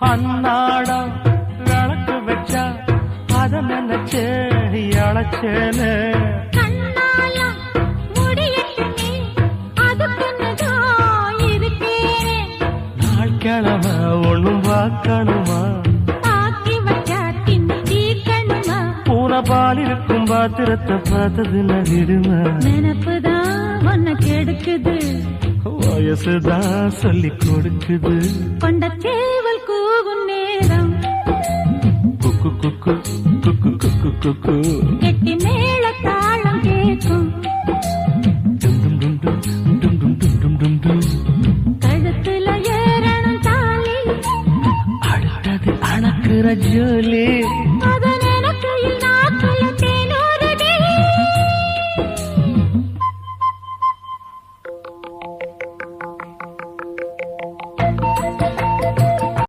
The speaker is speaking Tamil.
அன்னாடம் விளக்கு வச்சா அத நினைச்சே அழைச்சேனே நாள் கிழமை ஒண்ணும் பார்க்கணுமா பூனை பால் இருக்கும் பாத்திரத்தை பார்த்தது நடிடுமா நினப்புதான் ஒன்ன கெடுக்குது வயசுதான் சொல்லி கொடுக்குது கொண்ட சேவல் கூவும் நேரம் குக்கு குக்கு குக்கு குக்கு குக்கு கெட்டி மேல தாளம் கேட்கும் கழுத்துல ஏறணும் தாலி அடுத்தது அணக்குற ஜோலி